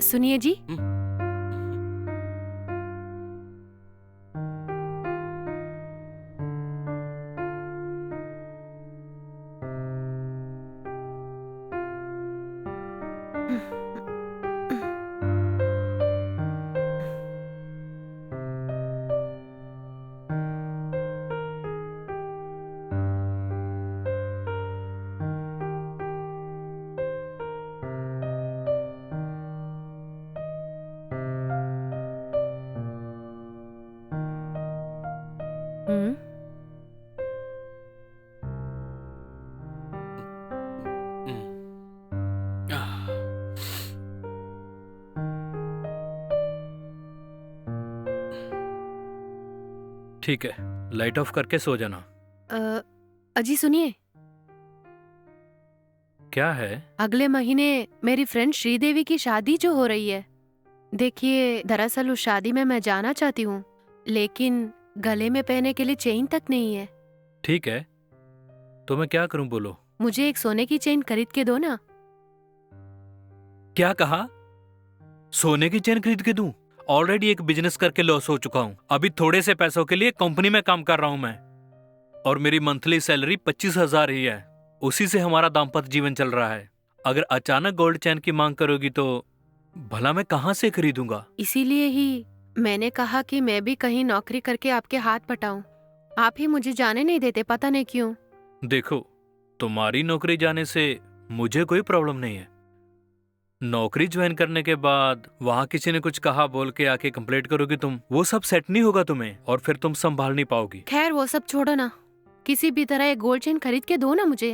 सुनिए जी। हम्म। ठीक है, लाइट ऑफ करके सो जाना। अजी सुनिए, क्या है? अगले महीने मेरी फ्रेंड श्रीदेवी की शादी जो हो रही है। देखिए, दरअसल उस शादी में मैं जाना चाहती हूँ, लेकिन गले में पहनने के लिए चेन तक नहीं है। ठीक है, तो मैं क्या करूं बोलो? मुझे एक सोने की चेन खरीद के दो ना। क्या कहा? सोने की चेन खरीद के दूं? ऑलरेडी एक बिजनेस करके लॉस हो चुका हूं। अभी थोड़े से पैसों के लिए कंपनी में काम कर रहा हूं मैं, और मेरी मंथली सैलरी 25,000 ही है। उसी से हमारा दाम्पत्य जीवन चल रहा है। अगर अचानक गोल्ड चेन की मांग करोगी तो भला मैं कहां से खरीदूंगा? इसीलिए ही मैंने कहा कि मैं भी कहीं नौकरी करके आपके हाथ बटाऊं। आप ही मुझे जाने नहीं देते, पता नहीं क्यों। देखो, तुम्हारी नौकरी जाने से मुझे कोई प्रॉब्लम नहीं है। नौकरी ज्वाइन करने के बाद वहां किसी ने कुछ कहा बोल के आके कंप्लेंट करोगी तुम, वो सब सेट नहीं होगा तुम्हें, और फिर तुम संभाल नहीं पाओगी। खैर वो सब छोड़ो ना, किसी भी तरह एक गोल्ड चेन खरीद के दो ना मुझे।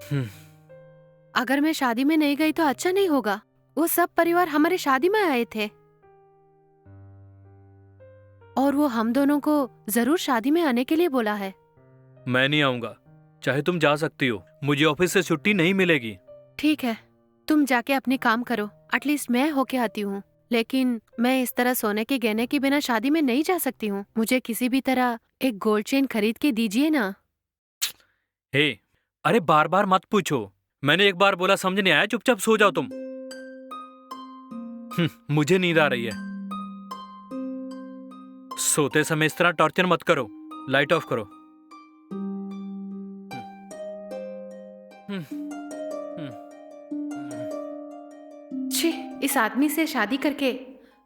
हम्म, अगर मैं शादी में नहीं गई तो अच्छा नहीं होगा। वो सब परिवार हमारे शादी में आए थे, और वो हम दोनों को जरूर शादी में आने के लिए बोला है। मैं नहीं आऊंगा। चाहे तुम जा सकती हो, मुझे ऑफिस से छुट्टी नहीं मिलेगी। ठीक है, तुम जाके अपने काम करो, एटलीस्ट मैं होके आती हूँ। लेकिन मैं इस तरह सोने के गहने के बिना शादी में नहीं जा सकती हूँ। मुझे किसी भी तरह एक गोल्ड चेन खरीद के दीजिए ना। हे, अरे बार बार मत पूछो। मैंने एक बार बोला, समझ नहीं आया? चुपचाप सो जाओ तुम। मुझे नींद आ रही है। सोते समय इस तरह टॉर्चर मत करो। लाइट ऑफ करो। हम्म, हम्म, छी, इस आदमी से शादी करके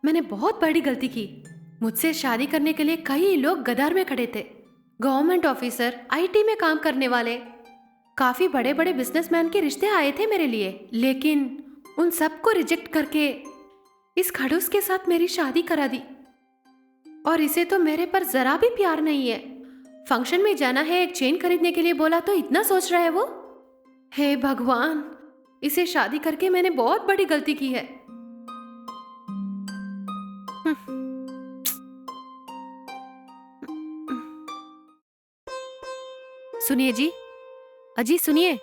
मैंने बहुत बड़ी गलती की। मुझसे शादी करने के लिए कई लोग गदार में खड़े थे। गवर्नमेंट ऑफिसर, आईटी में काम करने वाले, काफी बड़े बड़े बिजनेसमैन के रिश्ते आए थे मेरे लिए, लेकिन उन सबको रिजेक्ट करके इस खड़ूस के साथ मेरी शादी करा दी। और इसे तो मेरे पर जरा भी प्यार नहीं है। फंक्शन में जाना है, एक चेन खरीदने के लिए बोला तो इतना सोच रहा है वो। हे भगवान, इसे शादी करके मैंने बहुत बड़ी गलती की है। सुनिए जी, अजी सुनिए,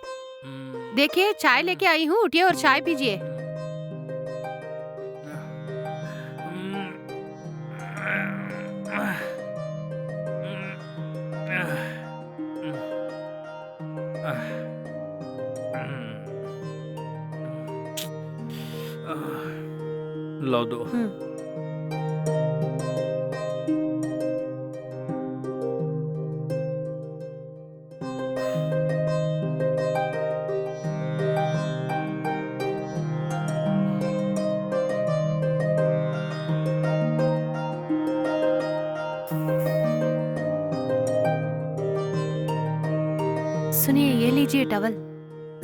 देखिए चाय लेके आई हूँ, उठिए और चाय पीजिए। लो दो। सुनिए, ये लीजिए टवल,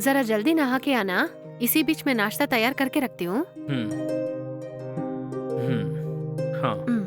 जरा जल्दी नहा के आना। इसी बीच में नाश्ता तैयार करके रखती हूँ। हम्म, हाँ। हम्म।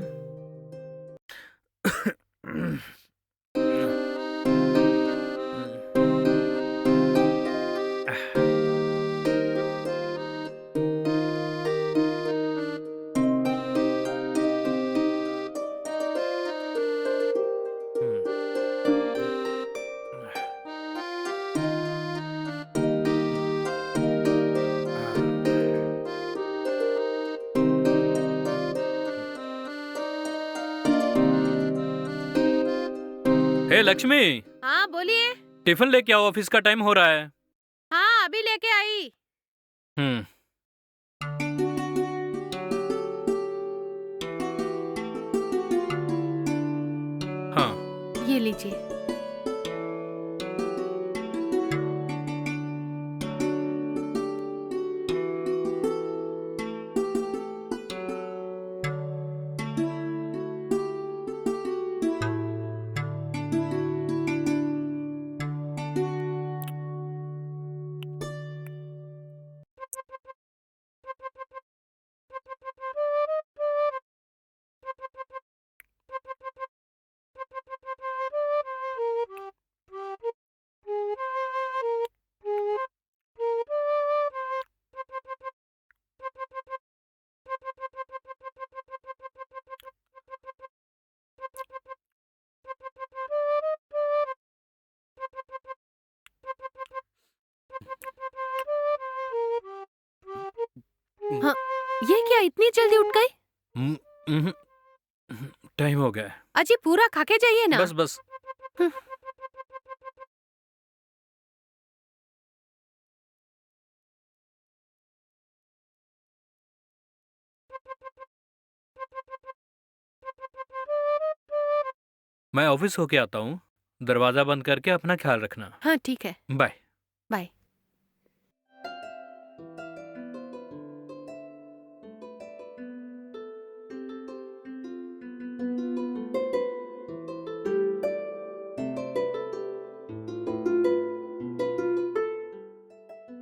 हे लक्ष्मी, हाँ बोलिए। टिफिन लेके आओ, ऑफिस का टाइम हो रहा है। हाँ अभी लेके आई। हम्म। ये लीजिए। हाँ, ये क्या इतनी जल्दी उठ गई? हम्म, हम्म, टाइम हो गया है। अजी पूरा खा के जाइए ना। बस बस। हम्म, मैं ऑफिस होके आता हूँ। दरवाजा बंद करके अपना ख्याल रखना। हाँ ठीक है, बाय। बाय।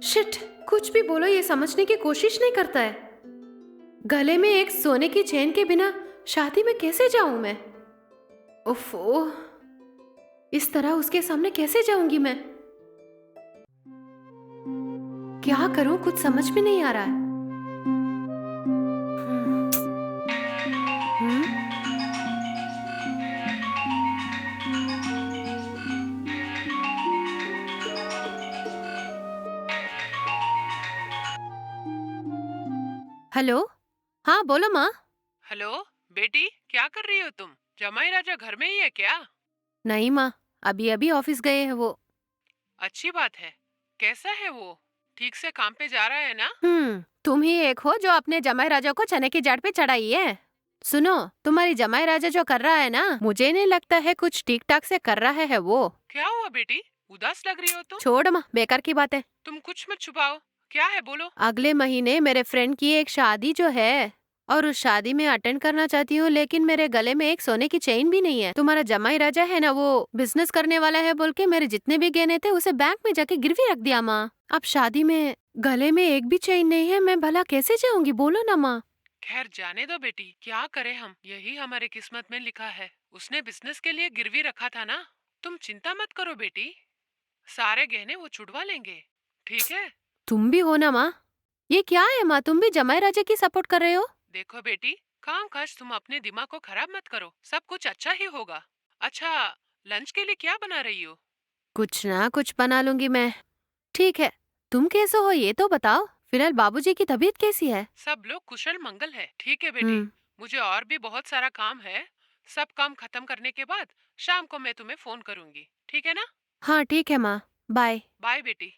शिट, कुछ भी बोलो ये समझने की कोशिश नहीं करता है। गले में एक सोने की चेन के बिना शादी में कैसे जाऊं मैं? ओफो, इस तरह उसके सामने कैसे जाऊंगी मैं? क्या करूं, कुछ समझ में नहीं आ रहा है। हम्म, हेलो, हाँ बोलो माँ। हेलो बेटी, क्या कर रही हो तुम? जमाई राजा घर में ही है क्या? नहीं माँ, अभी अभी ऑफिस गए हैं वो। अच्छी बात है। कैसा है वो? ठीक से काम पे जा रहा है ना? तुम ही एक हो जो अपने जमाई राजा को चने की जाड़ पे चढ़ाई है। सुनो, तुम्हारी जमाई राजा जो कर रहा है ना, मुझे नहीं लगता है कुछ ठीक ठाक से कर रहा है वो। क्या हुआ बेटी, उदास लग रही हो तुम? छोड़ माँ, बेकार की बात है। तुम कुछ मत छुपाओ, क्या है बोलो। अगले महीने मेरे फ्रेंड की एक शादी जो है, और उस शादी में अटेंड करना चाहती हूँ, लेकिन मेरे गले में एक सोने की चेन भी नहीं है। तुम्हारा जमाई राजा है ना, वो बिजनेस करने वाला है बोल के मेरे जितने भी गहने थे उसे बैंक में जाके गिरवी रख दिया माँ। अब शादी में गले में एक भी चेन नहीं है, मैं भला कैसे जाऊंगी, बोलो ना माँ। खैर जाने दो बेटी, क्या करें हम, यही हमारे किस्मत में लिखा है। उसने बिजनेस के लिए गिरवी रखा था ना। तुम चिंता मत करो बेटी, सारे गहने वो छुड़वा लेंगे, ठीक है? तुम भी हो ना माँ। ये क्या है माँ, तुम भी जमाई राजा की सपोर्ट कर रहे हो? देखो बेटी, काम काज तुम अपने दिमाग को खराब मत करो, सब कुछ अच्छा ही होगा। अच्छा, लंच के लिए क्या बना रही हो? कुछ ना कुछ बना लूंगी मैं। ठीक है, तुम कैसे हो ये तो बताओ। फिलहाल बाबूजी की तबीयत कैसी है? सब लोग कुशल मंगल है। ठीक है बेटी, हम्म, मुझे और भी बहुत सारा काम है। सब काम खत्म करने के बाद शाम को मैं तुम्हें फोन करूंगी, ठीक है ना? हाँ ठीक है माँ, बाय। बाय बेटी।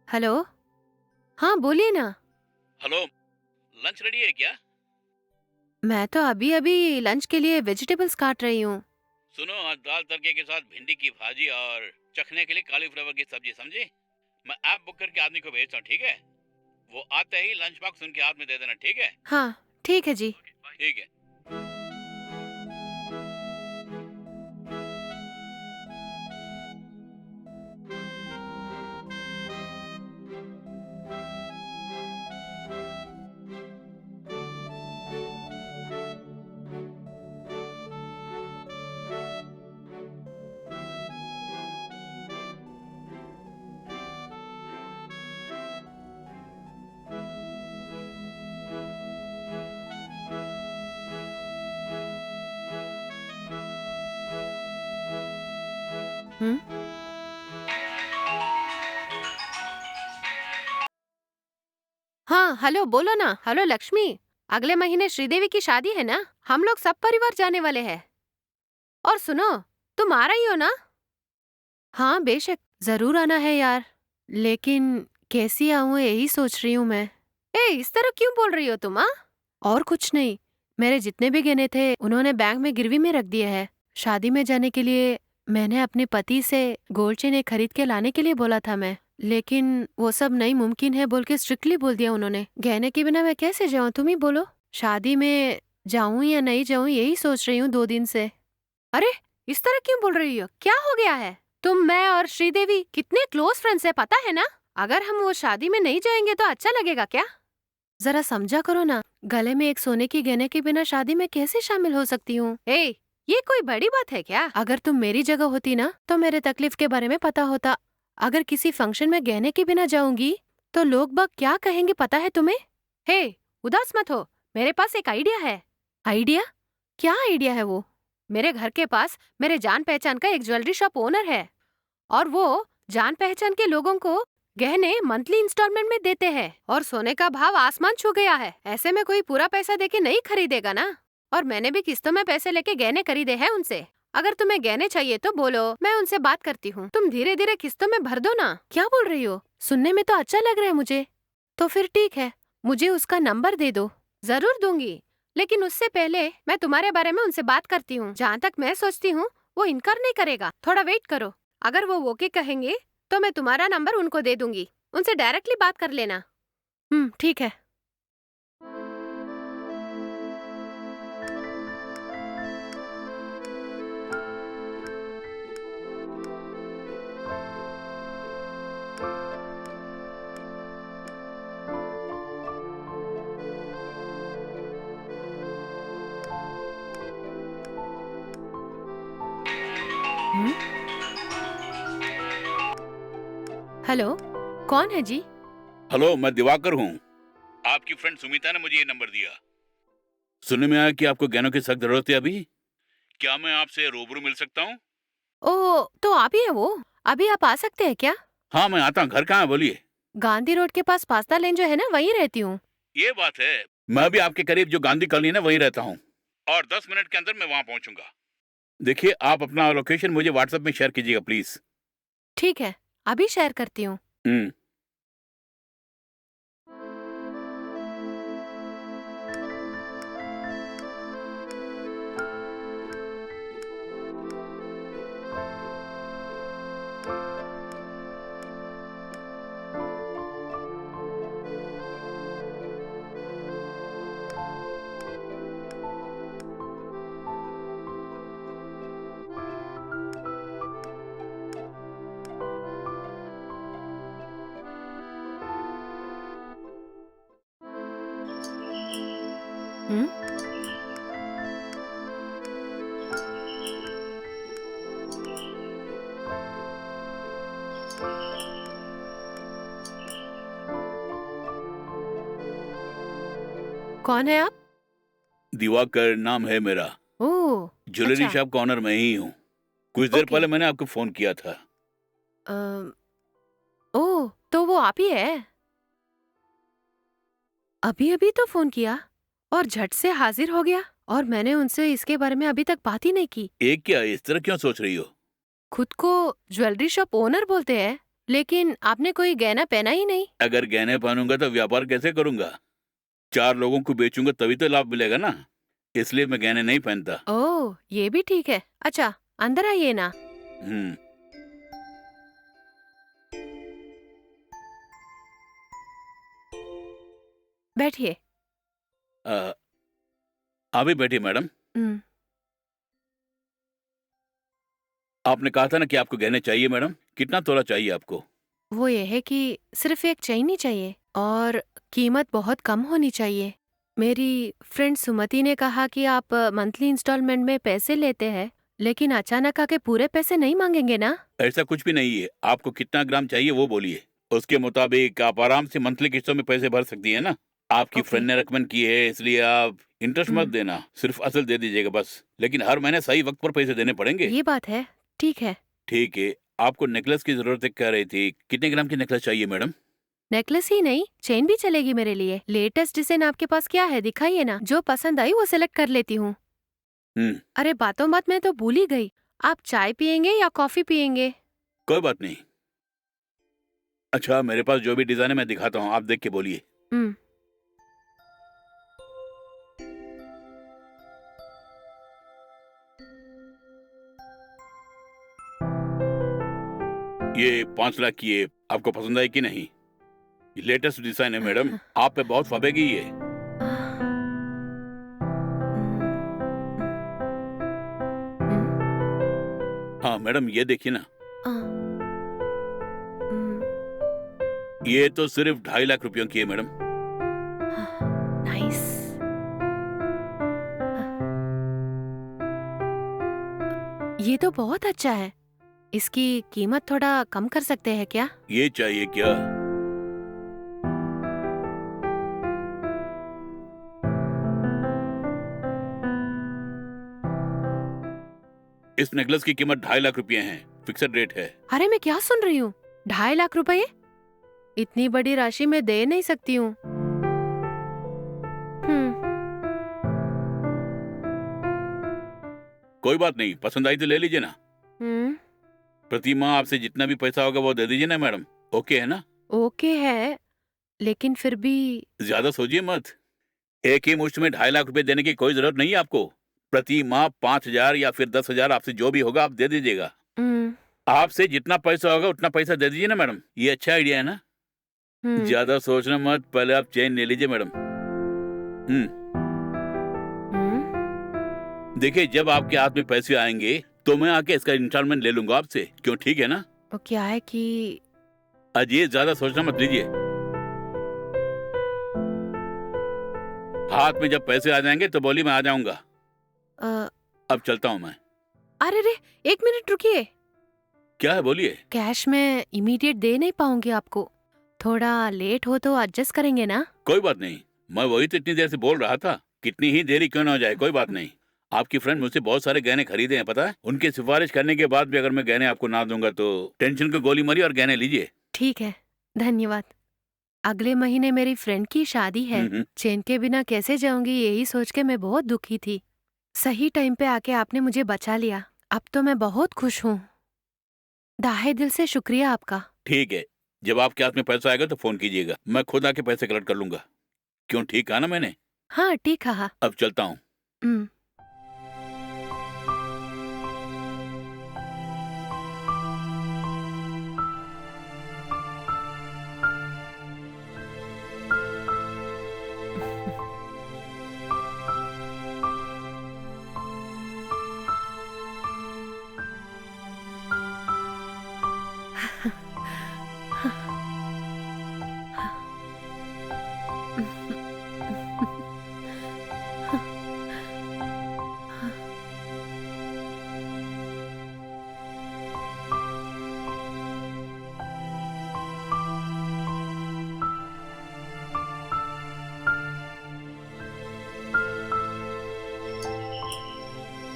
हेलो, हाँ बोलिए ना। हेलो, लंच रेडी है क्या? मैं तो अभी अभी लंच के लिए वेजिटेबल्स काट रही हूँ। सुनो, आज दाल तड़के के साथ भिंडी की भाजी और चखने के लिए कॉलीफ्लावर की सब्जी, समझे? मैं ऐप बुक करके आदमी को भेजता हूँ, ठीक है? वो आते ही लंच बॉक्स उनके हाथ में दे देना, ठीक है? हाँ ठीक है जी। ठीक है। हम्म। हाँ हेलो, बोलो ना। हेलो लक्ष्मी, अगले महीने श्रीदेवी की शादी है ना, हम लोग सब परिवार जाने वाले हैं। और सुनो, तुम आ रही हो ना? हाँ बेशक, जरूर आना है यार। लेकिन कैसी आऊँ यही सोच रही हूँ मैं। इस तरह क्यों बोल रही हो तुम? और कुछ नहीं, मेरे जितने भी गहने थे उन्होंने बैंक में गिरवी में रख दिए हैं। शादी में जाने के लिए मैंने अपने पति से गोल्ड चेन खरीद के लाने के लिए बोला था मैं, लेकिन वो सब नहीं मुमकिन है बोल के स्ट्रिक्टली बोल दिया उन्होंने। गहने के बिना मैं कैसे जाऊँ, तुम ही बोलो। शादी में जाऊँ या नहीं जाऊँ यही सोच रही हूँ 2 दिन से। अरे इस तरह क्यों बोल रही हो, क्या हो गया है? तुम, मैं और श्रीदेवी कितने क्लोज फ्रेंड्स है पता है ना। अगर हम वो शादी में नहीं जाएंगे तो अच्छा लगेगा क्या? जरा समझा करो ना, गले में एक सोने की गहने के बिना शादी में कैसे शामिल हो सकती हूँ? ये कोई बड़ी बात है क्या? अगर तुम मेरी जगह होती ना तो मेरे तकलीफ के बारे में पता होता। अगर किसी फंक्शन में गहने के बिना जाऊंगी तो लोग बाग क्या कहेंगे पता है तुम्हें? उदास मत हो, मेरे पास एक आइडिया है। आइडिया? क्या आइडिया है वो? मेरे घर के पास मेरे जान पहचान का एक ज्वेलरी शॉप ओनर है, और वो जान पहचान के लोगों को गहने मंथली इंस्टॉलमेंट में देते हैं, और सोने का भाव आसमान छू गया है। ऐसे में कोई पूरा पैसा देके नहीं खरीदेगा ना। और मैंने भी किस्तों में पैसे लेके गहने खरीदे हैं उनसे। अगर तुम्हें गहने चाहिए तो बोलो, मैं उनसे बात करती हूँ। तुम धीरे धीरे किस्तों में भर दो ना। क्या बोल रही हो? सुनने में तो अच्छा लग रहा है मुझे। तो फिर ठीक है, मुझे उसका नंबर दे दो। जरूर दूंगी, लेकिन उससे पहले मैं तुम्हारे बारे में उनसे बात करती हूँ। जहाँ तक मैं सोचती हूँ वो इनकार नहीं करेगा। थोड़ा वेट करो, अगर वो ओके कहेंगे तो मैं तुम्हारा नंबर उनको दे दूंगी। उनसे डायरेक्टली बात कर लेना। ठीक है। हम्म। हेलो, कौन है जी? हेलो, मैं दिवाकर हूँ। आपकी फ्रेंड सुमिता ने मुझे ये नंबर दिया। सुनने में आया कि आपको गहनों की सख्त जरूरत है अभी। क्या मैं आपसे रूबरू मिल सकता हूँ? ओ, तो आप ही है वो? अभी आप आ सकते हैं क्या? हाँ, मैं आता हूँ। घर कहाँ है, बोलिए। गांधी रोड के पास पास्ता लेन जो है ना, वहीं रहती हूँ। ये बात है। मैं भी आपके करीब जो गांधी कॉलोनी है ना, वहीं रहता हूँ, और 10 मिनट के अंदर मैं वहाँ पहुँचूंगा। देखिए, आप अपना लोकेशन मुझे व्हाट्सएप में शेयर कीजिएगा प्लीज। ठीक है, अभी शेयर करती हूँ। हम्म। हम्म। कौन है आप? दिवाकर नाम है मेरा। ओह, ज्वेलरी अच्छा। शॉप का ऑनर मैं ही हूँ। कुछ देर ओके। पहले मैंने आपको फोन किया था। अम, ओह, तो वो आप ही है? अभी अभी तो फोन किया और झट से हाजिर हो गया, और मैंने उनसे इसके बारे में अभी तक बात ही नहीं की। एक क्या, इस तरह क्यों सोच रही हो? खुद को ज्वेलरी शॉप ओनर बोलते हैं, लेकिन आपने कोई गहना पहना ही नहीं। अगर गहने पहनूंगा तो व्यापार कैसे करूंगा? 4 लोगों को बेचूंगा तभी तो लाभ मिलेगा ना। इसलिए मैं गहने नहीं पहनता। ओह, ये भी ठीक है। अच्छा, अंदर आइए ना। हम्म। बैठिए। अ, अभी बैठिए मैडम। हम्म, आपने कहा था ना कि आपको गहने चाहिए मैडम, कितना तोला चाहिए आपको? वो ये है कि सिर्फ एक चेन ही चाहिए और कीमत बहुत कम होनी चाहिए। मेरी फ्रेंड सुमति ने कहा कि आप मंथली इंस्टॉलमेंट में पैसे लेते हैं, लेकिन अचानक आके पूरे पैसे नहीं मांगेंगे ना? ऐसा कुछ भी नहीं है, आपको कितना ग्राम चाहिए वो बोलिए, उसके मुताबिक आप आराम से मंथली किस्तों में पैसे भर सकती है ना। आपकी ओके। फ्रेंड ने रेकमेंड की है, इसलिए आप इंटरेस्ट मत हम्म, देना, सिर्फ असल दे दीजिएगा बस, लेकिन हर महीने सही वक्त पर पैसे देने पड़ेंगे। ये बात है। ठीक है। ठीक है। आपको नेकलेस की जरूरत है, कह रही थी, कितने ग्राम की नेकलेस चाहिए मैडम? नेकलेस ही नहीं, चेन भी चलेगी मेरे लिए। लेटेस्ट डिजाइन आपके पास क्या है, दिखाइए ना। जो पसंद आई वो सिलेक्ट कर लेती हूँ। हम्म। अरे बातों बात में तो भूल ही गई। आप चाय पियेंगे या कॉफी पियेंगे? कोई बात नहीं। अच्छा, मेरे पास जो भी डिजाइन है मैं दिखाता हूँ, आप देख के बोलिए। हम्म, ये 5 लाख की है, आपको पसंद आई कि नहीं? ये लेटेस्ट डिजाइन है मैडम, आप पे बहुत फबेगी ये। हाँ मैडम, ये देखिए ना, ये तो सिर्फ 2.5 लाख रुपयों की है मैडम। नाइस। ये तो बहुत अच्छा है। इसकी कीमत थोड़ा कम कर सकते हैं क्या? ये चाहिए क्या? इस नेकलेस की कीमत 2.5 लाख रुपए है, फिक्स्ड रेट है। अरे मैं क्या सुन रही हूँ, 2.5 लाख रुपए? इतनी बड़ी राशि मैं दे नहीं सकती हूँ। हम्म, कोई बात नहीं, पसंद आई तो ले लीजिए ना। हम्म, प्रति माह आपसे जितना भी पैसा होगा वो दे दीजिए ना मैडम, ओके है ना? ओके है, लेकिन फिर भी। ज्यादा सोचिए मत, एक ही मुश्त में 2.5 लाख रुपए देने की कोई जरूरत नहीं है आपको। प्रति माह 5,000 या फिर 10,000 आपसे जो भी होगा आप दे दीजिएगा। हम्म, आपसे जितना पैसा होगा उतना पैसा दे दीजिए ना मैडम, ये अच्छा आइडिया है ना? हम्म, ज्यादा सोचना मत, पहले आप चेन ले लीजिए मैडम। देखिए, जब आपके हाथ में पैसे आएंगे तो मैं आके इसका इंस्टॉलमेंट ले लूंगा आपसे, क्यों, ठीक है ना? वो क्या है कि अजय, ज्यादा सोचना मत लीजिए, हाथ में जब पैसे आ जाएंगे तो बोली मैं आ जाऊंगा। अ, अब चलता हूँ मैं। अरे रे, एक मिनट रुकिए। क्या है, बोलिए। कैश में इमीडिएट दे नहीं पाऊंगी आपको। थोड़ा लेट हो तो एडजस्ट करेंगे ना? कोई बात नहीं, मैं वही तो इतनी देर से बोल रहा था, कितनी ही देरी क्यों ना हो जाए, कोई बात नहीं। आपकी फ्रेंड मुझसे बहुत सारे गहने खरीदे हैं, पता है? उनकी सिफारिश करने के बाद भी अगर मैं गहने आपको ना दूंगा तो टेंशन को गोली मारी और गहने लीजिए। ठीक है, धन्यवाद। अगले महीने मेरी फ्रेंड की शादी है। चेन के बिना कैसे जाऊंगी, यही सोच के मैं बहुत दुखी थी। सही टाइम पे आके आपने मुझे बचा लिया। अब तो मैं बहुत खुश हूँ। दाहे दिल से शुक्रिया आपका। ठीक है, जब आपके हाथ में पैसा आएगा तो फोन कीजिएगा, मैं खुद आके पैसे कलेक्ट कर लूंगा। क्यों, ठीक कहा ना मैंने? हाँ, ठीक कहा। अब चलता हूँ। हम्म,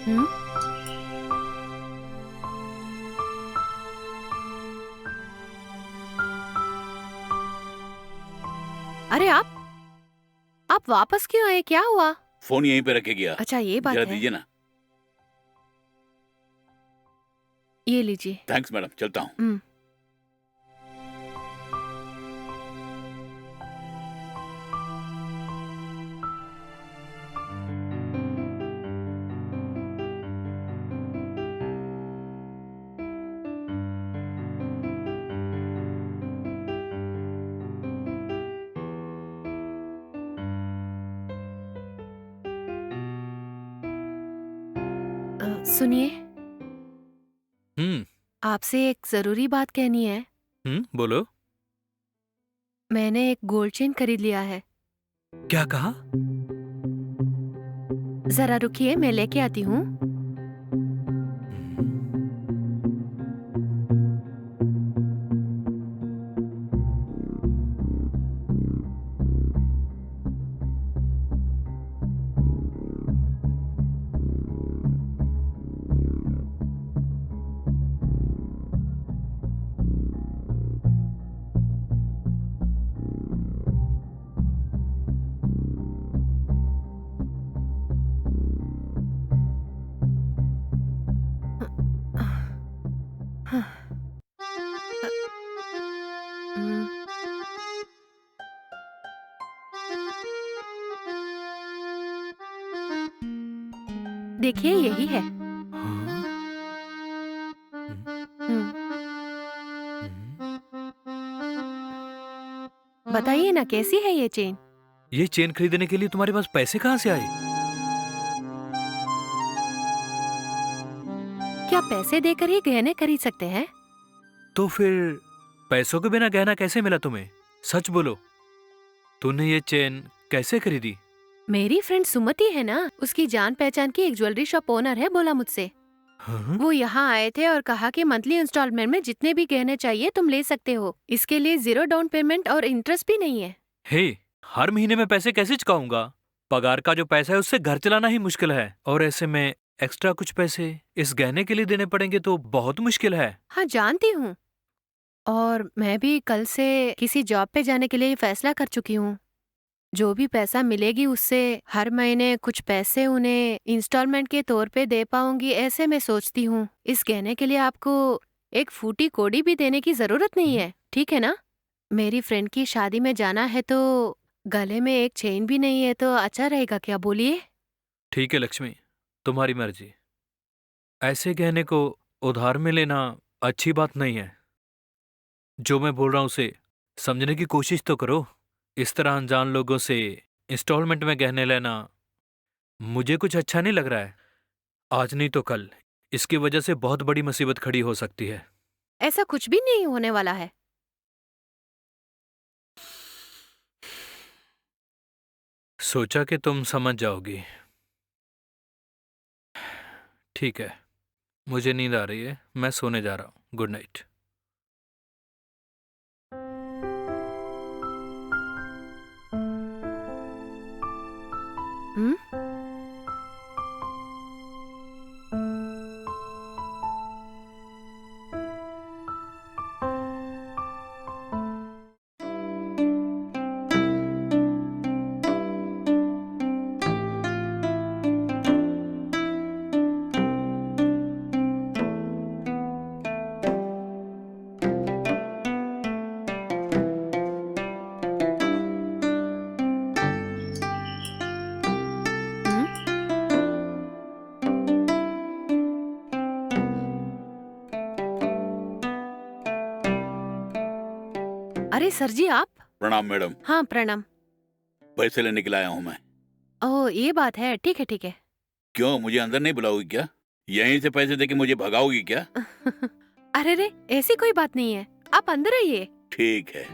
हम्म, अरे आप वापस क्यों आए, क्या हुआ? फोन यहीं पे रखे गया, अच्छा, ये बात जरा है। दीजिए ना। ये लीजिए। थैंक्स मैडम, चलता हूँ। हम्म, सुनिए, हम्म। आपसे एक जरूरी बात कहनी है। बोलो। मैंने एक गोल्ड चेन खरीद लिया है। क्या कहा? जरा रुकिए, मैं लेके आती हूँ। हम्म, देखिए यही है। हाँ? हम्म, हम्म, हम्म। बताइए ना, कैसी है ये चेन? ये चेन खरीदने के लिए तुम्हारे पास पैसे कहाँ से आए? क्या पैसे देकर ही गहने खरीद सकते हैं? तो फिर पैसों के बिना गहना कैसे मिला तुम्हें? सच बोलो, तूने ये चेन कैसे खरीदी? मेरी फ्रेंड सुमति है ना, उसकी जान पहचान की एक ज्वेलरी शॉप ओनर है, बोला मुझसे। हाँ? वो यहाँ आए थे और कहा कि मंथली इंस्टॉलमेंट में जितने भी गहने चाहिए तुम ले सकते हो। इसके लिए 0 डाउन पेमेंट और इंटरेस्ट भी नहीं है। हे, हर महीने में पैसे कैसे चुकाऊंगा? पगार का जो पैसा है उससे घर चलाना ही मुश्किल है, और ऐसे में एक्स्ट्रा कुछ पैसे इस गहने के लिए देने पड़ेंगे तो बहुत मुश्किल है। हाँ, जानती हूँ। और मैं भी कल से किसी जॉब पे जाने के लिए फैसला कर चुकी हूँ। जो भी पैसा मिलेगी उससे हर महीने कुछ पैसे उन्हें इंस्टॉलमेंट के तौर पे दे पाऊंगी, ऐसे मैं सोचती हूँ। इस गहने के लिए आपको एक फूटी कोड़ी भी देने की जरूरत नहीं है, ठीक है ना? मेरी फ्रेंड की शादी में जाना है तो गले में एक चेन भी नहीं है, तो अच्छा रहेगा क्या, बोलिए? ठीक है लक्ष्मी, तुम्हारी मर्जी। ऐसे गहने को उधार में लेना अच्छी बात नहीं है। जो मैं बोल रहा हूँ उसे समझने की कोशिश तो करो। इस तरह अनजान लोगों से इंस्टॉलमेंट में गहने लेना मुझे कुछ अच्छा नहीं लग रहा है। आज नहीं तो कल इसकी वजह से बहुत बड़ी मुसीबत खड़ी हो सकती है। ऐसा कुछ भी नहीं होने वाला है। सोचा कि तुम समझ जाओगी। ठीक है, मुझे नींद आ रही है, मैं सोने जा रहा हूँ। Good night. हम्म? हम्म? अरे सर जी, आप? प्रणाम मैडम। हाँ, प्रणाम। पैसे लेने के लिए आया हूँ मैं। ओह, ये बात है, ठीक है ठीक है। क्यों, मुझे अंदर नहीं बुलाओगी क्या? यहीं से पैसे देके मुझे भगाओगी क्या? अरे रे, ऐसी कोई बात नहीं है, आप अंदर आइए। ठीक है।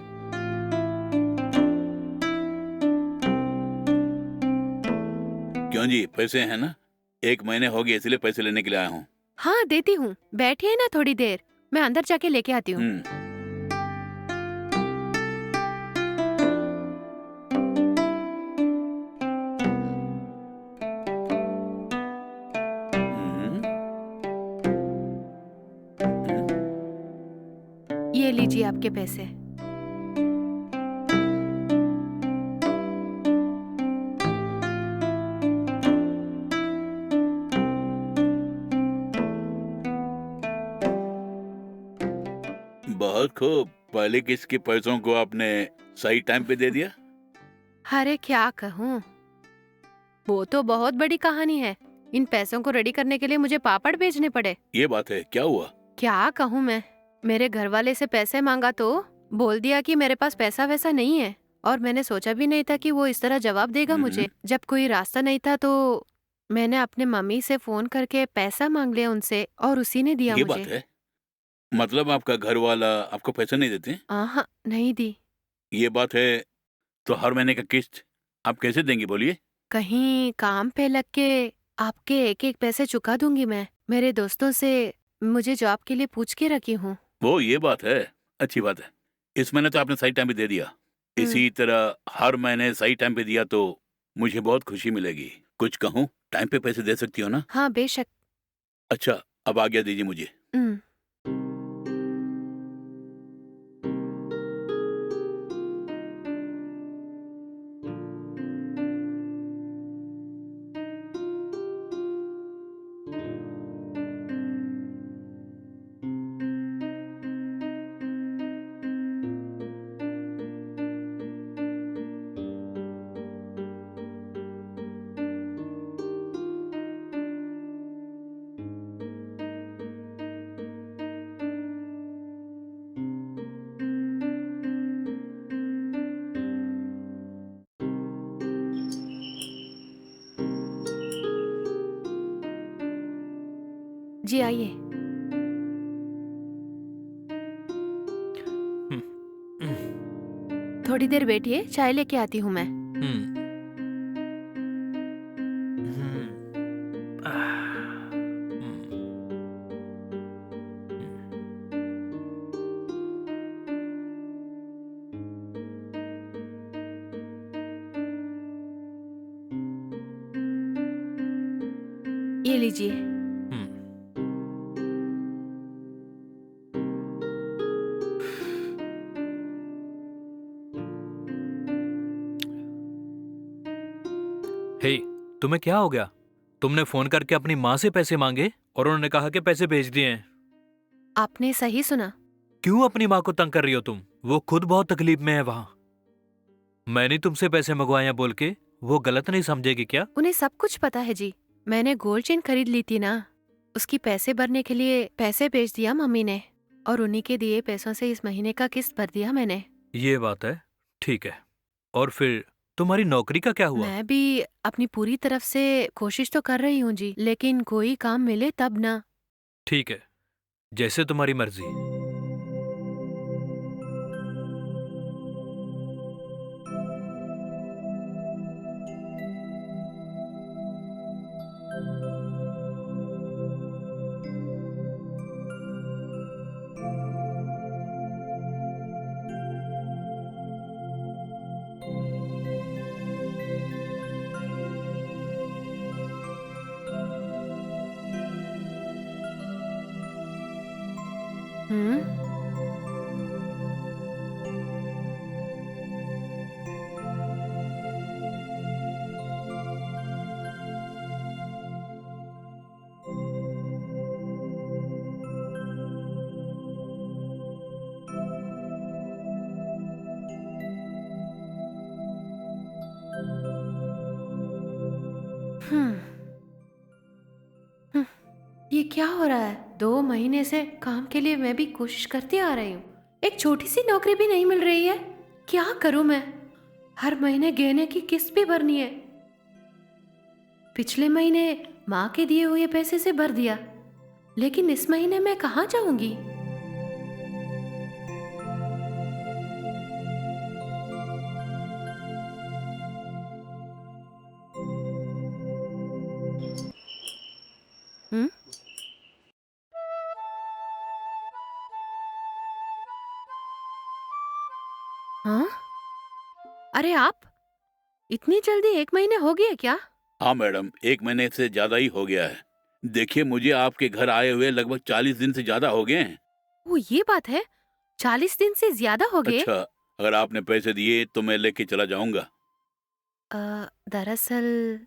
क्यों जी, पैसे हैं ना? 1 महीने हो गए इसलिए पैसे लेने के लिए आया हूँ। हाँ, देती हूँ, बैठिए ना थोड़ी देर, मैं अंदर जाके लेके आती हूँ। हम्म। हम्म, ये लीजिए आपके पैसे। बहुत खूब। पहले किसके पैसों को आपने सही टाइम पे दे दिया? अरे क्या कहूँ, वो तो बहुत बड़ी कहानी है। इन पैसों को रेडी करने के लिए मुझे पापड़ भेजने पड़े। ये बात है, क्या हुआ? क्या कहूँ मैं, मेरे घर वाले से पैसे मांगा तो बोल दिया कि मेरे पास पैसा वैसा नहीं है, और मैंने सोचा भी नहीं था कि वो इस तरह जवाब देगा मुझे। जब कोई रास्ता नहीं था तो मैंने अपने मम्मी से फोन करके पैसा मांग लिया उनसे और उसी ने दिया ये बात मुझे। है? मतलब आपका घर वाला आपको पैसे नहीं देते? हाँ, नहीं दी। ये बात है, तो हर महीने का किस्त आप कैसे देंगी बोलिए? कहीं काम पे लग के आपके एक एक पैसे चुका दूंगी मैं। मेरे दोस्तों से मुझे जॉब के लिए पूछ के रखी हूँ। वो ये बात है, अच्छी बात है। इस महीने तो आपने सही टाइम पे दे दिया। हम्म, इसी तरह हर महीने सही टाइम पे दिया तो मुझे बहुत खुशी मिलेगी। कुछ कहूँ, टाइम पे पैसे दे सकती हो ना? हाँ बेशक। अच्छा, अब आज्ञा दीजिए मुझे। हम्म, जी आइए। हम्म, थोड़ी देर बैठिए, चाय लेके आती हूँ मैं। हम्म, हम्म, हम्म, ये लीजिए। हम्म। हे, तुम्हें क्या हो गया? तुमने फोन करके अपनी माँ से पैसे मांगे और उन्होंने कहा कि पैसे भेज दिए हैं। आपने सही सुना। क्यों अपनी माँ को तंग कर रही हो तुम? वो खुद बहुत तकलीफ में है वहां। मैंने तुमसे पैसे मंगवाए हैं बोल के वो गलत नहीं समझेगी क्या? उन्हें सब कुछ पता है जी। मैंने गोल्ड चेन खरीद ली थी ना, उसकी पैसे भरने के लिए पैसे भेज दिया मम्मी ने, और उन्हीं के दिए पैसों से इस महीने का किस्त भर दिया मैंने। ये बात है, ठीक है। और फिर तुम्हारी नौकरी का क्या हुआ? मैं भी अपनी पूरी तरफ से कोशिश तो कर रही हूँ जी, लेकिन कोई काम मिले तब ना। ठीक है, जैसे तुम्हारी मर्जी। हम्म, हम्म, हम्म, ये क्या हो रहा है? 2 महीने से काम के लिए मैं भी कोशिश करती आ रही हूँ, एक छोटी सी नौकरी भी नहीं मिल रही है। क्या करूँ मैं? हर महीने गहने की किस्त भी भरनी है। पिछले महीने माँ के दिए हुए पैसे से भर दिया, लेकिन इस महीने मैं कहाँ जाऊंगी? हम्म, हाँ, अरे आप, इतनी जल्दी 1 महीने हो गया क्या? हाँ मैडम, 1 महीने से ज्यादा ही हो गया है। देखिए, मुझे आपके घर आए हुए लगभग 40 दिन से ज्यादा हो गए हैं। वो ये बात है, 40 दिन से ज्यादा हो गए? अच्छा, अगर आपने पैसे दिए तो मैं लेके चला जाऊंगा। दरअसल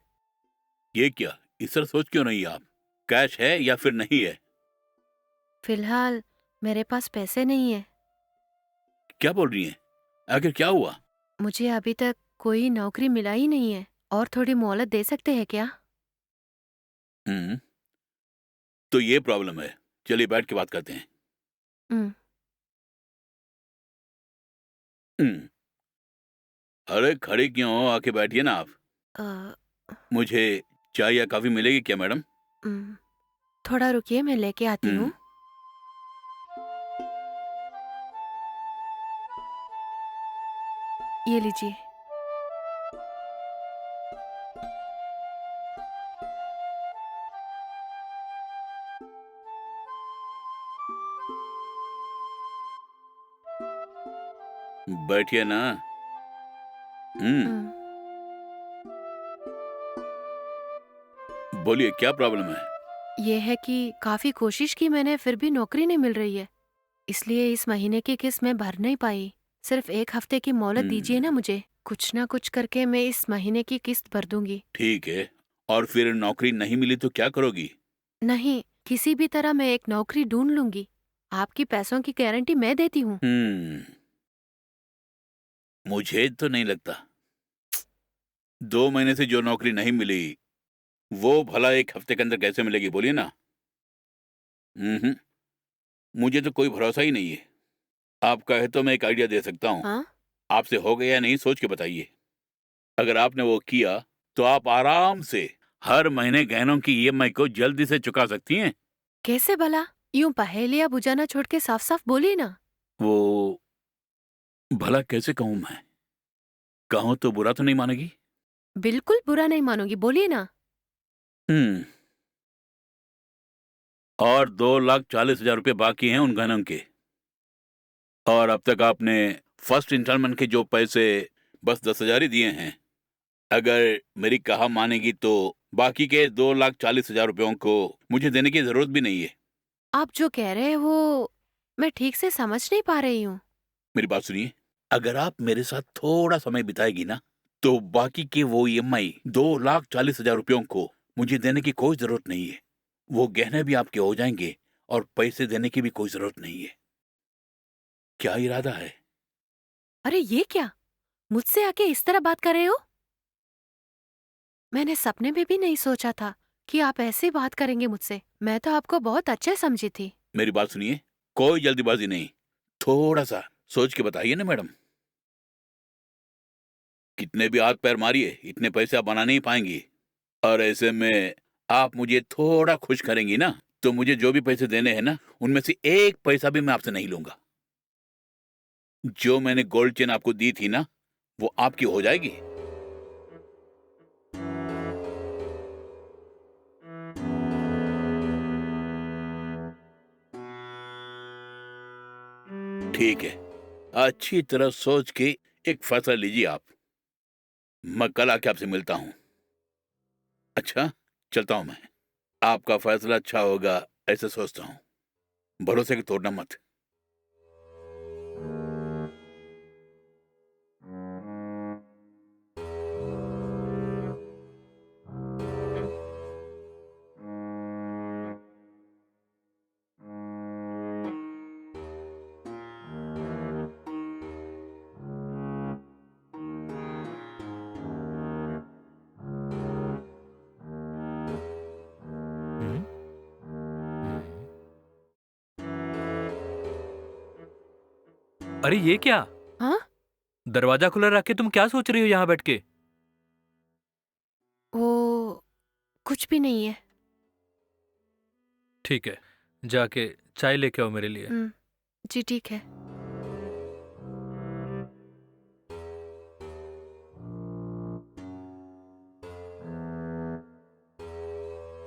ये क्या, इस तरह सोच क्यों नहीं आप? कैश है या फिर नहीं है? फिलहाल मेरे पास पैसे नहीं है। क्या बोल रही हैं? आखिर क्या हुआ? मुझे अभी तक कोई नौकरी मिला ही नहीं है, और थोड़ी मोहलत दे सकते हैं क्या? हम्म, तो ये प्रॉब्लम है। चलिए बैठ के बात करते हैं। हम्म, हम्म, अरे खड़े क्यों हो? आके बैठिए ना आप। अ, मुझे चाय या कॉफी मिलेगी क्या मैडम? हम्म, थोड़ा रुकिए, मैं लेके आती हम्म। हूँ। ये लीजिए। बैठिए ना। हम्म। हम्म, बोलिए क्या प्रॉब्लम है? ये है कि काफी कोशिश की मैंने, फिर भी नौकरी नहीं मिल रही है। इसलिए इस महीने की किस्त मैं भर नहीं पाई। सिर्फ 1 हफ्ते की मोहलत दीजिए ना मुझे। कुछ ना कुछ करके मैं इस महीने की किस्त भर दूंगी। ठीक है। और फिर नौकरी नहीं मिली तो क्या करोगी? नहीं, किसी भी तरह मैं एक नौकरी ढूंढ लूंगी। आपकी पैसों की गारंटी मैं देती हूँ। मुझे तो नहीं लगता। 2 महीने से जो नौकरी नहीं मिली वो भला 1 हफ्ते के अंदर कैसे मिलेगी, बोलिए ना। हम्म। मुझे तो कोई भरोसा ही नहीं है। आप कहे तो मैं एक आइडिया दे सकता हूँ। हाँ? आपसे हो गया या नहीं सोच के बताइए। अगर आपने वो किया तो आप आराम से हर महीने गहनों की ईएमआई को जल्दी से चुका सकती हैं। कैसे भला? यूं पहेलियां बुझाना छोड़ के साफ साफ बोलिए ना। वो भला कैसे कहूं मैं? कहूं तो बुरा तो नहीं मानेगी? बिल्कुल बुरा नहीं मानूंगी, बोलिए ना। हम्म। और 2,40,000 रुपये बाकी हैं उन गहनों के। और अब तक आपने फर्स्ट इंस्टॉलमेंट के जो पैसे बस 10,000 ही दिए हैं। अगर मेरी कहा मानेगी तो बाकी के 2,40,000 रुपयों को मुझे देने की जरूरत भी नहीं है। आप जो कह रहे हैं वो मैं ठीक से समझ नहीं पा रही हूँ। मेरी बात सुनिए। अगर आप मेरे साथ थोड़ा समय बिताएगी ना तो बाकी के वो ईएमआई 2,40,000 रुपयों को मुझे देने की कोई जरूरत नहीं है। वो गहने भी आपके हो जाएंगे और पैसे देने की भी कोई जरूरत नहीं है। क्या इरादा है? अरे ये क्या, मुझसे आके इस तरह बात कर रहे हो? मैंने सपने में भी नहीं सोचा था कि आप ऐसे बात करेंगे मुझसे। मैं तो आपको बहुत अच्छे समझी थी। मेरी बात सुनिए। कोई जल्दीबाजी नहीं। थोड़ा सा सोच के बताइए ना मैडम। कितने भी हाथ पैर मारिए इतने पैसे आप बना नहीं पाएंगी। और ऐसे में आप मुझे थोड़ा खुश करेंगी ना तो मुझे जो भी पैसे देने हैं ना उनमें से 1 पैसा भी मैं आपसे नहीं लूंगा। जो मैंने गोल्ड चेन आपको दी थी ना वो आपकी हो जाएगी। ठीक है। अच्छी तरह सोच के एक फैसला लीजिए आप। मैं कल आके आपसे मिलता हूँ। अच्छा, चलता हूँ मैं। आपका फैसला अच्छा होगा ऐसे सोचता हूँ। भरोसे को तोड़ना मत। हम्म, हम्म। अरे ये क्या? हाँ? दरवाजा खुला रख के तुम क्या सोच रही हो यहाँ बैठ के? वो कुछ भी नहीं है। ठीक है, जाके चाय लेके आओ मेरे लिए। जी ठीक है।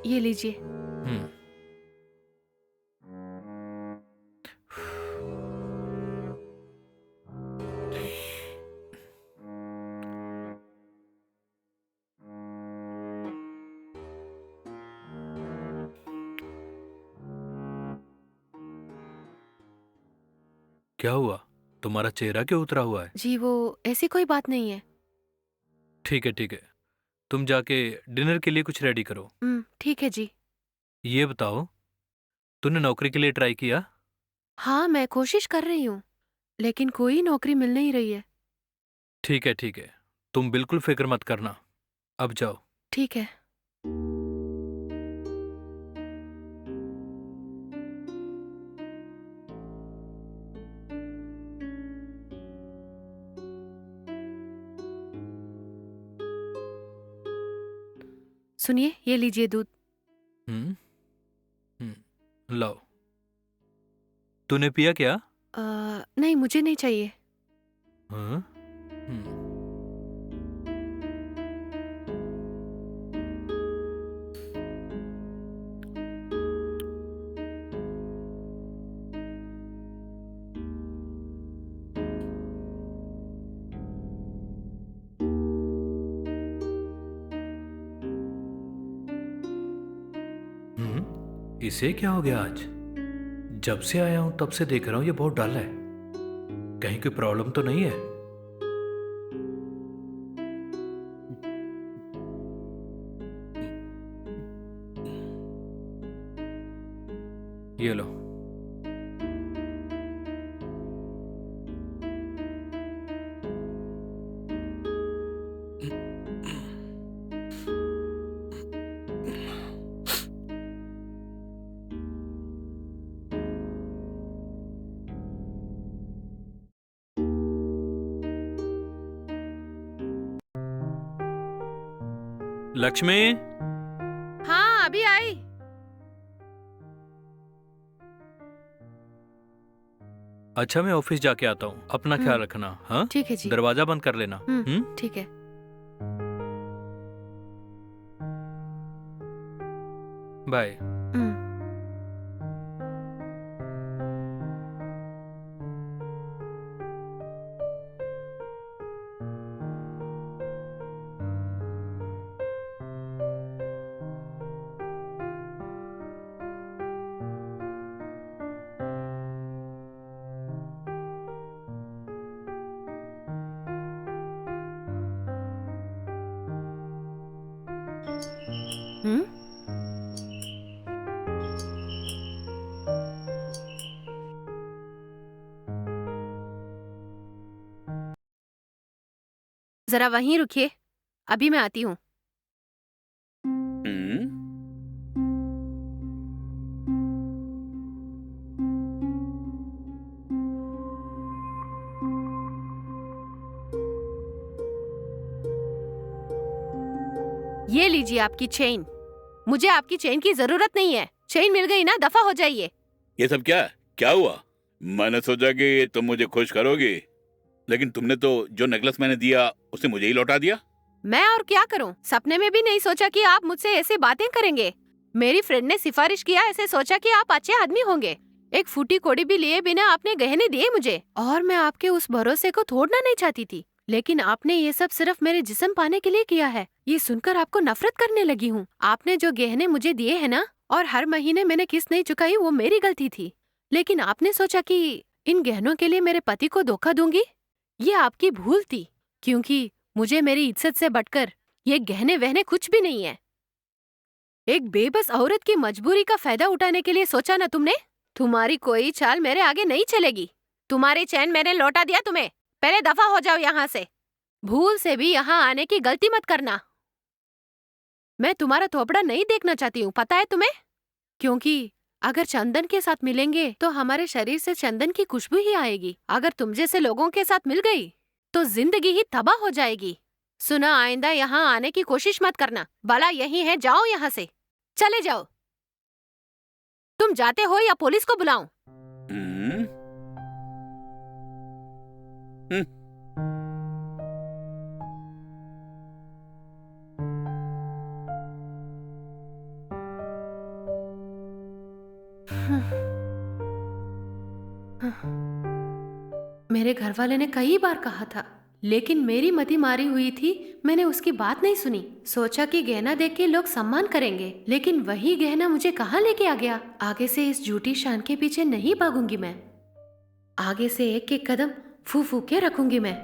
ये लीजिए। हम्म। क्या हुआ? तुम्हारा चेहरा क्यों उतरा हुआ है? जी वो ऐसी कोई बात नहीं है। ठीक है, ठीक है। तुम जाके डिनर के लिए कुछ रेडी करो। ठीक है जी। ये बताओ, तूने नौकरी के लिए ट्राई किया? हाँ, मैं कोशिश कर रही हूँ, लेकिन कोई नौकरी मिल नहीं रही है। ठीक है, ठीक है। तुम बिल्कुल फिक्र मत करना। अब जाओ। ठीक है। सुनिए, ये लीजिए दूध। लो। तूने पिया क्या? नहीं, मुझे नहीं चाहिए। हाँ? इसे क्या हो गया आज? जब से आया हूं तब से देख रहा हूं ये बहुत डल है। कहीं कोई प्रॉब्लम तो नहीं है? ये लो। लक्ष्मी, हाँ, अभी आई। अच्छा मैं ऑफिस जाके आता हूँ, अपना ख्याल रखना। हाँ, ठीक है जी। दरवाजा बंद कर लेना। ठीक है। बाय। हम्म। जरा वहीं रुकिए, अभी मैं आती हूँ। हम्म। ये लीजिए आपकी चेन। मुझे आपकी चेन की जरूरत नहीं है। चेन मिल गई ना, दफा हो जाइए। ये सब क्या हुआ? मैंने सोचा कि तुम मुझे खुश करोगी, लेकिन तुमने तो जो नेकलेस मैंने दिया उसे मुझे ही लौटा दिया। मैं और क्या करूं? सपने में भी नहीं सोचा कि आप मुझसे ऐसे बातें करेंगे। मेरी फ्रेंड ने सिफारिश किया, ऐसे सोचा कि आप अच्छे आदमी होंगे। एक फूटी कोड़ी भी लिए बिना आपने गहने दिए मुझे, और मैं आपके उस भरोसे को तोड़ना नहीं चाहती थी। लेकिन आपने ये सब सिर्फ मेरे जिस्म पाने के लिए किया है। ये सुनकर आपको नफरत करने लगी हूँ। आपने जो गहने मुझे दिए हैं ना, और हर महीने मैंने किस्त नहीं चुकाई, वो मेरी गलती थी। लेकिन आपने सोचा कि इन गहनों के लिए मेरे पति को धोखा दूंगी। ये आपकी भूल थी, क्योंकि मुझे मेरी इज्जत से बढ़कर ये गहने वहने कुछ भी नहीं है। एक बेबस औरत की मजबूरी का फायदा उठाने के लिए सोचा ना तुमने? तुम्हारी कोई चाल मेरे आगे नहीं चलेगी। तुम्हारी चैन मैंने लौटा दिया तुम्हें। पहले दफा हो जाओ यहाँ से। भूल से भी यहाँ आने की गलती मत करना। मैं तुम्हारा थोपड़ा नहीं देखना चाहती हूँ, पता है तुम्हें? क्योंकि अगर चंदन के साथ मिलेंगे तो हमारे शरीर से चंदन की खुशबू ही आएगी। अगर तुम जैसे लोगों के साथ मिल गई तो जिंदगी ही तबाह हो जाएगी। सुना, आइंदा यहाँ आने की कोशिश मत करना। भला यही है, जाओ यहाँ से, चले जाओ। तुम जाते हो या पुलिस को बुलाऊं? हम्म। मेरे घर वाले ने कई बार कहा था, लेकिन मेरी मति मारी हुई थी। मैंने उसकी बात नहीं सुनी। सोचा कि गहना देख के लोग सम्मान करेंगे, लेकिन वही गहना मुझे कहाँ लेके आ गया। आगे से इस झूठी शान के पीछे नहीं भागूंगी मैं। आगे से एक एक कदम फू फू के रखूंगी मैं।